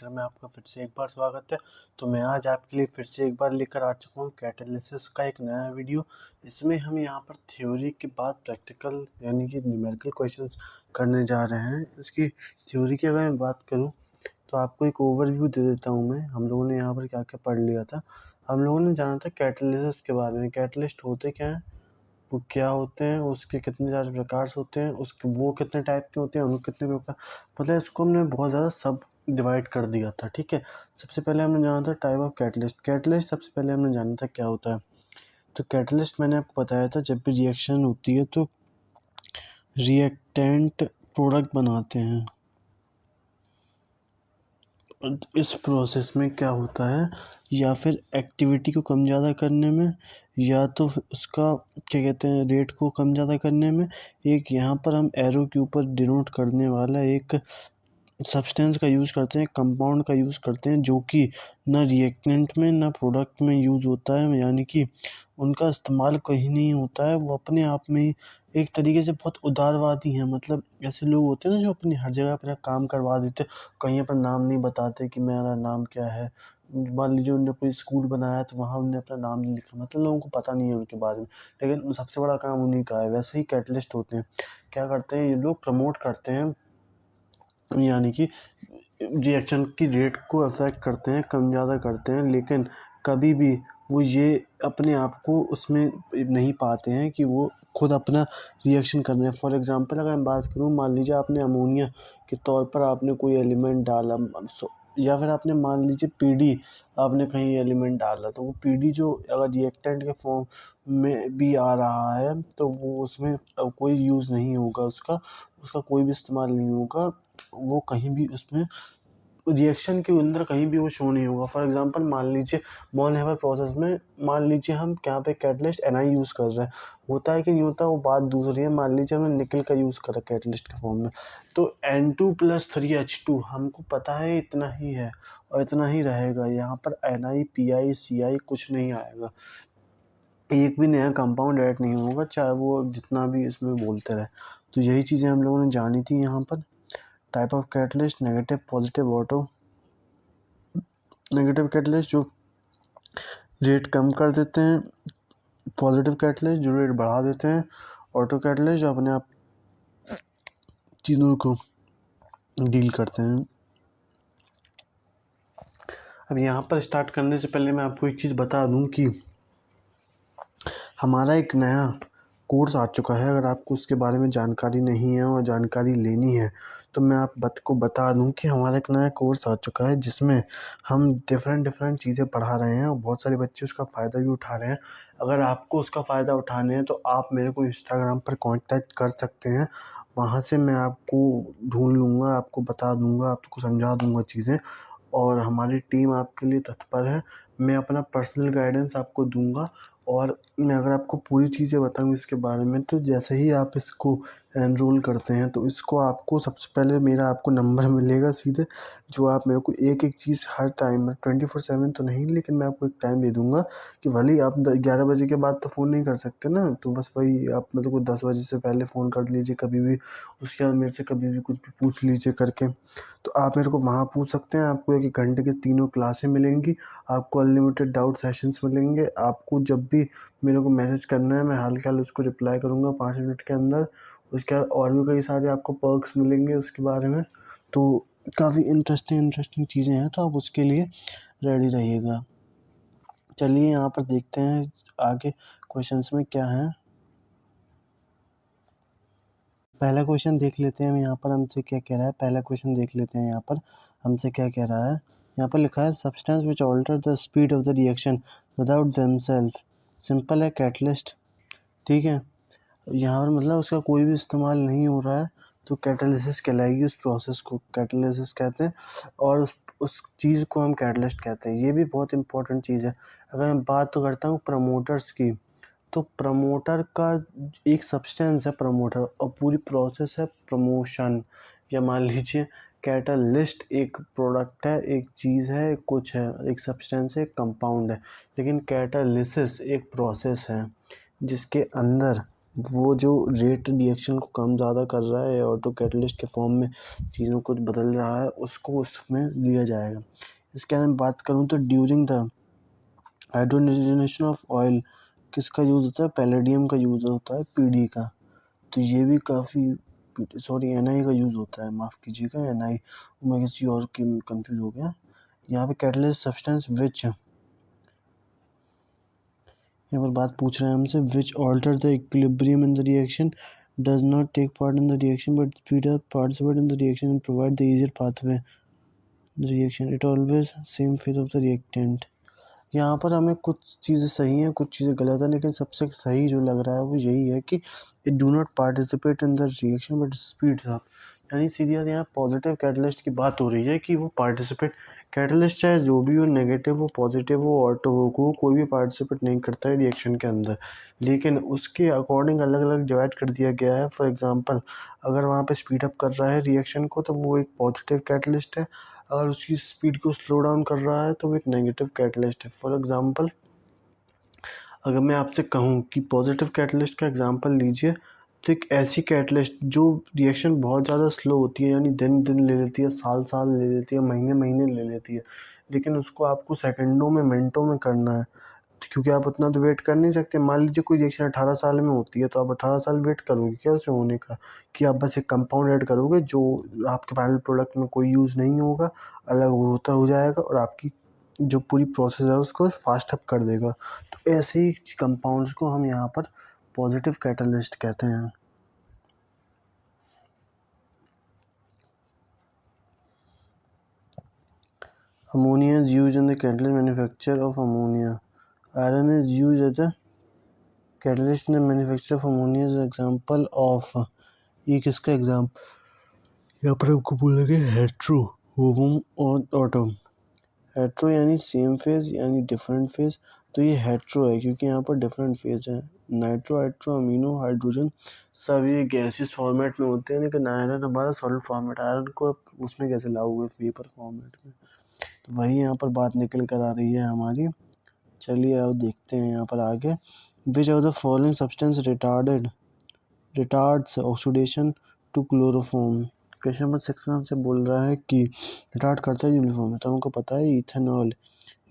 Chapter में आपका फिर से एक बार स्वागत है। तो मैं आज आपके लिए फिर से एक बार लेकर आ चुका हूँ कैटालिसिस का एक नया वीडियो। इसमें हम यहाँ पर थ्योरी के बाद प्रैक्टिकल यानी कि न्यूमेरिकल क्वेश्चंस करने जा रहे हैं। इसकी थ्योरी की अगर मैं बात करूँ तो आपको एक ओवरव्यू दे देता हूँ मैं। हम लोगों ने यहाँ पर क्या क्या पढ़ लिया था। हम लोगों ने जाना था कैटालिसिस के बारे में। कैटलिस्ट होते क्या हैं, वो क्या होते हैं, उसके कितने ज़्यादा प्रकार होते हैं, उसके वो कितने टाइप के होते हैं, उनको कितने प्रकार, मतलब इसको हमने बहुत ज़्यादा सब डिवाइड कर दिया था। ठीक है, सबसे पहले हमने जाना था टाइप ऑफ कैटलिस्ट। कैटलिस्ट सबसे पहले हमने जाना था क्या होता है। तो कैटलिस्ट मैंने आपको बताया था, जब भी रिएक्शन होती है तो रिएक्टेंट प्रोडक्ट बनाते हैं। इस प्रोसेस में क्या होता है, या फिर एक्टिविटी को कम ज़्यादा करने में, या तो उसका क्या कहते हैं रेट को कम ज़्यादा करने में, एक यहाँ पर हम एरो के ऊपर डिनोट करने वाला एक सब्सटेंस का यूज़ करते हैं, कंपाउंड का यूज़ करते हैं, जो कि ना रिएक्टेंट में ना प्रोडक्ट में यूज़ होता है, यानी कि उनका इस्तेमाल कहीं नहीं होता है। वो अपने आप में ही एक तरीके से बहुत उदारवादी हैं। मतलब ऐसे लोग होते हैं ना जो अपनी हर जगह अपना काम करवा देते, कहीं अपना नाम नहीं बताते कि मेरा नाम क्या है। मान लीजिए उन्होंने कोई स्कूल बनाया तो वहाँ उन्होंने अपना नाम नहीं लिखा, मतलब लोगों को पता नहीं है उनके बारे में, लेकिन सबसे बड़ा काम उन्हीं का है। वैसे ही कैटलिस्ट होते हैं। क्या करते हैं ये लोग, प्रमोट करते हैं, यानी कि रिएक्शन की रेट को अफेक्ट करते हैं, कम ज़्यादा करते हैं, लेकिन कभी भी वो ये अपने आप को उसमें नहीं पाते हैं कि वो खुद अपना रिएक्शन कर रहे हैं। फॉर एग्जांपल अगर मैं बात करूँ, मान लीजिए आपने अमोनिया के तौर पर आपने कोई एलिमेंट डाला, या फिर आपने मान लीजिए पीडी आपने कहीं एलिमेंट डाला, तो वो पीडी जो अगर रिएक्टेंट के फॉर्म में भी आ रहा है तो वो उसमें कोई यूज़ नहीं होगा, उसका कोई भी इस्तेमाल नहीं होगा। वो कहीं भी उसमें रिएक्शन के अंदर कहीं भी वो शो नहीं होगा। फॉर एग्जांपल मान लीजिए मॉन हेवर प्रोसेस में, मान लीजिए हम क्या पे कैटलिस्ट Ni यूज़ कर रहे हैं, होता है कि नहीं होता वो बात दूसरी है। मान लीजिए हमने निकल का यूज़ करा कैटलिस्ट के फॉर्म में, तो N2+3H2 हमको पता है इतना ही है और इतना ही रहेगा। यहाँ पर Ni, Pi, Ci कुछ नहीं आएगा, एक भी नया कंपाउंड ऐड नहीं होगा, चाहे वो जितना भी इसमें बोलते रहे। तो यही चीज़ें हम लोगों ने जानी थी यहाँ पर। Type of catalyst, negative, positive, auto. Negative catalyst जो रेट कम कर देते हैं, पॉजिटिव कैटलिस्ट जो रेट बढ़ा देते हैं, ऑटो कैटलिस्ट जो अपने आप चीज़ों को डील करते हैं। अब यहाँ पर स्टार्ट करने से पहले मैं आपको एक चीज़ बता दूँ कि हमारा एक नया कोर्स आ चुका है। अगर आपको उसके बारे में जानकारी नहीं है और जानकारी लेनी है तो मैं आपको बता दूं कि हमारा एक नया कोर्स आ चुका है, जिसमें हम डिफरेंट चीज़ें पढ़ा रहे हैं और बहुत सारे बच्चे उसका फ़ायदा भी उठा रहे हैं। अगर आपको उसका फ़ायदा उठाने हैं तो आप मेरे को इंस्टाग्राम पर कांटेक्ट कर सकते हैं। वहाँ से मैं आपको ढूंढ लूँगा, आपको बता दूँगा, आपको समझा दूँगा चीज़ें, और हमारी टीम आपके लिए तत्पर है। मैं अपना पर्सनल गाइडेंस आपको दूँगा, और मैं अगर आपको पूरी चीज़ें बताऊँ इसके बारे में, तो जैसे ही आप इसको एनरोल करते हैं तो इसको आपको सबसे पहले मेरा आपको नंबर मिलेगा सीधे, जो आप मेरे को एक चीज़ हर टाइम 24/7 तो नहीं, लेकिन मैं आपको एक टाइम दे दूँगा कि भले ही आप 11 बजे के बाद तो फ़ोन नहीं कर सकते ना, तो बस वही आप मेरे को 10 बजे से पहले फ़ोन कर लीजिए कभी भी। उसके बाद मेरे से कभी भी कुछ भी पूछ लीजिए करके। तो आप मेरे को वहाँ पूछ सकते हैं। आपको 1 घंटे की तीनों क्लासें मिलेंगी, आपको अनलिमिटेड डाउट सेशंस मिलेंगे। आपको जब भी मेरे को मैसेज करना है मैं हाल-फिलहाल उसको रिप्लाई करूँगा 5 मिनट के अंदर। उसके बाद और भी कई सारे आपको पर्क्स मिलेंगे उसके बारे में। तो काफ़ी इंटरेस्टिंग चीज़ें हैं, तो आप उसके लिए रेडी रहिएगा। चलिए यहाँ पर देखते हैं आगे क्वेश्चंस में क्या है। पहला क्वेश्चन देख लेते हैं यहाँ पर हमसे क्या कह रहा है। पहला क्वेश्चन देख लेते हैं यहाँ पर हमसे क्या कह रहा है। यहाँ पर लिखा है substance which alter the speed of the reaction without themselves. Simple है, कैटलिस्ट। ठीक है, यहाँ पर मतलब उसका कोई भी इस्तेमाल नहीं हो रहा है तो कैटालिसिस कहलाएगी। उस प्रोसेस को कैटालिसिस कहते हैं, और उस चीज़ को हम कैटलिस्ट कहते हैं। ये भी बहुत इंपॉर्टेंट चीज़ है। अगर मैं बात तो करता हूँ प्रमोटर्स की, तो प्रमोटर का एक सब्सटेंस है प्रमोटर, और पूरी प्रोसेस है प्रमोशन। या मान लीजिए कैटालिस्ट एक प्रोडक्ट है, एक चीज़ है, कुछ है, एक सब्सटेंस है, एक कंपाउंड है। लेकिन कैटालिसिस एक प्रोसेस है जिसके अंदर वो जो रेट रिएक्शन को कम ज़्यादा कर रहा है ऑटो कैटलिस्ट के फॉर्म में चीज़ों को बदल रहा है, उसको उसमें लिया जाएगा। इसके अलावा बात करूँ तो during the hydrogenation of oil किसका यूज़ होता है, पैलेडियम का यूज़ होता है, पीडी का। तो ये भी काफ़ी एनआई का यूज़ होता है, माफ़ कीजिएगा एनआई, मैं किसी और की कंफ्यूज हो गया। यहाँ पे कैटलिस्ट सब्सटेंस विच, यहाँ पर बात पूछ रहे हैं हमसे, which alter the equilibrium in the reaction, does not take part in the reaction but speed up participate in the reaction and provide the easier pathway the reaction, it always same phase of the reactant. यहाँ पर हमें कुछ चीज़ें सही हैं, कुछ चीज़ें गलत है, लेकिन सबसे सही जो लग रहा है वो यही है कि it do not participate in the reaction but speeds up. यानी सीधी बात, यहाँ पॉजिटिव कैटलिस्ट की बात हो रही है कि वो पार्टिसिपेट, कैटलिस्ट चाहे जो भी हो, नेगेटिव हो पॉजिटिव हो ऑटो हो, कोई भी पार्टिसिपेट नहीं करता है रिएक्शन के अंदर, लेकिन उसके अकॉर्डिंग अलग अलग डिवाइड कर दिया गया है। फॉर एग्जांपल, अगर वहाँ पे स्पीड अप कर रहा है रिएक्शन को तो वो एक पॉजिटिव कैटलिस्ट है, अगर उसकी स्पीड को स्लो डाउन कर रहा है तो वो एक नेगेटिव कैटलिस्ट है। फॉर एग्जांपल, अगर मैं आपसे कहूँ कि पॉजिटिव कैटलिस्ट का एग्जांपल लीजिए, तो एक ऐसी कैटलिस्ट जो रिएक्शन बहुत ज़्यादा स्लो होती है, यानी दिन दिन ले लेती है, साल साल ले लेती है, महीने महीने ले लेती है, लेकिन उसको आपको सेकंडों में, मिनटों में करना है, क्योंकि आप उतना तो वेट कर नहीं सकते। मान लीजिए कोई रिएक्शन 18 साल में होती है, तो आप 18 साल वेट करोगे क्या उसे होने का, कि आप बस एक कंपाउंड ऐड करोगे जो आपके फाइनल प्रोडक्ट में कोई यूज़ नहीं होगा, अलग होता हो जाएगा और आपकी जो पूरी प्रोसेस है उसको फास्ट अप कर देगा। तो ऐसे ही कंपाउंड्स को हम यहाँ पर पॉजिटिव कैटलिस्ट कहते हैं। Ammonia is use in the catalyst manufacture of ammonia, iron is use as a catalyst in the manufacture of ammonia is example of, ये किसका एग्जाम्पल, यहाँ पर आपको बोलेंगे हेट्रो, होमोम और ऑटम। हेट्रो यानी सेम फेज यानी डिफरेंट फेज, तो ये हेट्रो है क्योंकि यहाँ पर डिफरेंट फेज है। नाइट्रो, हाइड्रो, अमीनो, हाइड्रोजन सब ये गैसियस फॉर्मेट में होते हैं, लेकिन आयरन हमारा सॉलिड फॉर्मेट, आयरन को उसमें कैसे लाओगे, वेपर फॉर्मेट में। तो वही यहाँ पर बात निकल कर आ रही है हमारी। चलिए अब देखते हैं यहाँ पर आगे, which of the following substance retards oxidation to chloroform. Question number 6 में हमसे बोल रहा है कि रिटार्ड करता है यूनिफॉर्म, तो हमको पता है इथेनॉल,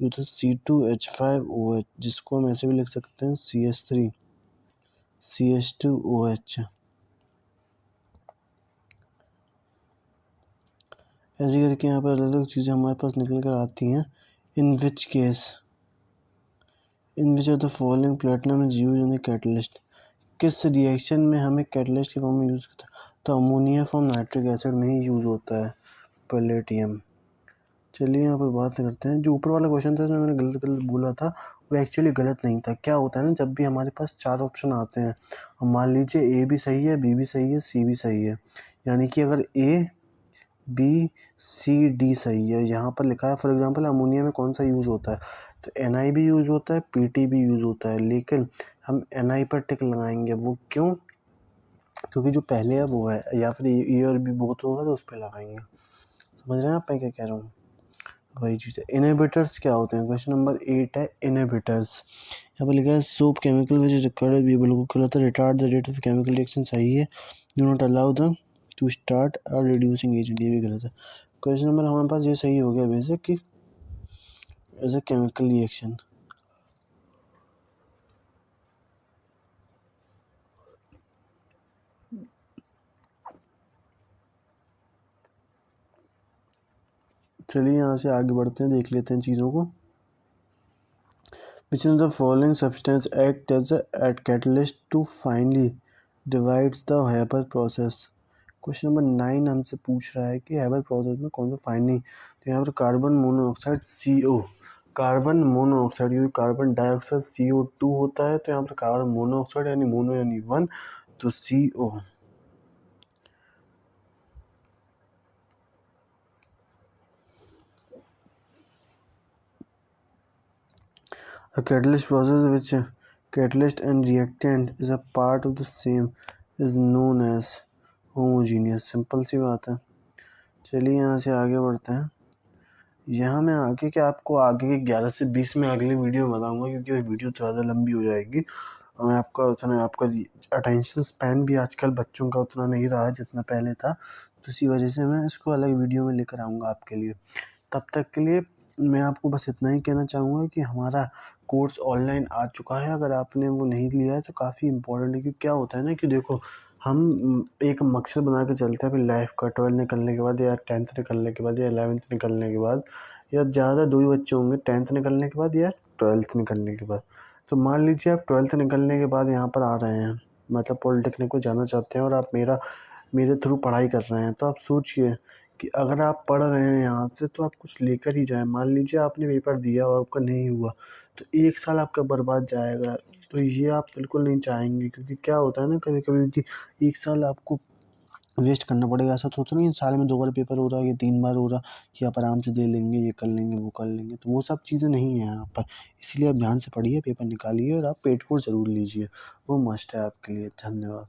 ये तो C2H5OH, जिसको हम ऐसे भी लिख सकते हैं CH3CH2OH। ऐसे करके यहाँ पर अलग अलग चीज़ें हमारे पास निकल कर आती हैं। In which of the following platinum is use in the catalyst, किस रिएक्शन में हमें कैटलिस्ट के फॉर्म में यूज़ करता है, तो अमोनिया फॉर्म नाइट्रिक एसिड में ही यूज़ होता है पैलेडियम। चलिए यहाँ पर बात करते हैं, जो ऊपर वाला क्वेश्चन था इसमें मैंने गलत गलत बोला था, वो एक्चुअली गलत नहीं था। क्या होता है ना, जब भी हमारे पास 4 ऑप्शन आते हैं, अब मान लीजिए ए भी सही है, बी भी सही है, सी भी सही है, यानी कि अगर ए बी सी डी सही है, यहाँ पर लिखा है फॉर एग्जांपल अमोनिया में कौन सा यूज़ होता है, तो एन भी यूज़ होता है, पी भी यूज़ होता है, लेकिन हम एन पर टिक लगाएंगे। वो क्यों, क्योंकि जो पहले है वो है, या फिर ए और बी बहुत होगा तो उस पर लगाएंगे। समझ रहे हैं आप मैं क्या कह रहा हूँ, वही चीज़ है। इनहिबिटर्स क्या होते हैं, क्वेश्चन नंबर 8 है इनहिबिटर्स। यहाँ पर लिखा है soap chemical which is required, भी बिल्कुल गलत है, retard the rate of chemical reaction सही है, do not allow the two start और रिड्यूसिंग एजेंट, ये भी गलत है। क्वेश्चन नंबर हमारे पास ये सही हो गया बेसिक कि एज अ केमिकल रिएक्शन। चलिए यहाँ से आगे बढ़ते हैं, देख लेते हैं चीज़ों को। Which of the following substance act as a catalyst to finally divides the Haber process? Question number 9 हमसे पूछ रहा है कि हैबर प्रोसेस में कौन सा फाइनली, तो यहाँ पर carbon monoxide CO, carbon monoxide, क्योंकि कार्बन डाइऑक्साइड CO2 होता है, तो यहाँ पर कार्बन मोनोऑक्साइड यानी मोनो यानी 1, तो CO। A catalyst process which catalyst and reactant is a part of the same is known as homogeneous। Simple सी बात है। चलिए यहाँ से आगे बढ़ते हैं। यहाँ मैं आगे के आपको आगे के 11 से 20 में अगले वीडियो में बताऊँगा, क्योंकि वो वीडियो ज़्यादा लंबी हो जाएगी। मैं आपका उतना आपका अटेंशन स्पैन भी आजकल बच्चों का उतना नहीं रहा है जितना पहले था, तो इसी वजह से मैं इसको अलग वीडियो में लेकर आऊँगा आपके लिए। तब तक के लिए मैं आपको बस इतना ही कहना चाहूँगा कि हमारा कोर्स ऑनलाइन आ चुका है, अगर आपने वो नहीं लिया है तो काफ़ी इम्पोर्टेंट है। क्योंकि क्या होता है ना कि देखो हम एक मकसद बना के चलते हैं अपनी लाइफ़ का, 12th निकलने के बाद या 10th निकलने के बाद या 11th निकलने के बाद, या ज़्यादा 2 ही बच्चे होंगे, 10th निकलने के बाद या 12th निकलने के बाद। तो मान लीजिए आप 12th निकलने के बाद यहाँ पर आ रहे हैं, मतलब पॉलिटेक्निक में जाना चाहते हैं और आप मेरे थ्रू पढ़ाई कर रहे हैं, तो आप सोचिए कि अगर आप पढ़ रहे हैं यहाँ से तो आप कुछ लेकर ही जाएँ। मान लीजिए आपने पेपर दिया और आपका नहीं हुआ, तो 1 साल आपका बर्बाद जाएगा। तो ये आप बिल्कुल नहीं चाहेंगे, क्योंकि क्या होता है ना कभी-कभी कि 1 साल आपको वेस्ट करना पड़ेगा। ऐसा सोचो नहीं साल में 2 बार पेपर हो रहा है या 3 बार हो रहा, कि आप आराम से दे लेंगे, ये कर लेंगे, वो कर लेंगे, तो वो सब चीज़ें नहीं हैं यहाँ पर। इसलिए आप ध्यान से पढ़िए, पेपर निकालिए और आप पेड कोर्स ज़रूर लीजिए, वो मस्ट है आपके लिए। धन्यवाद।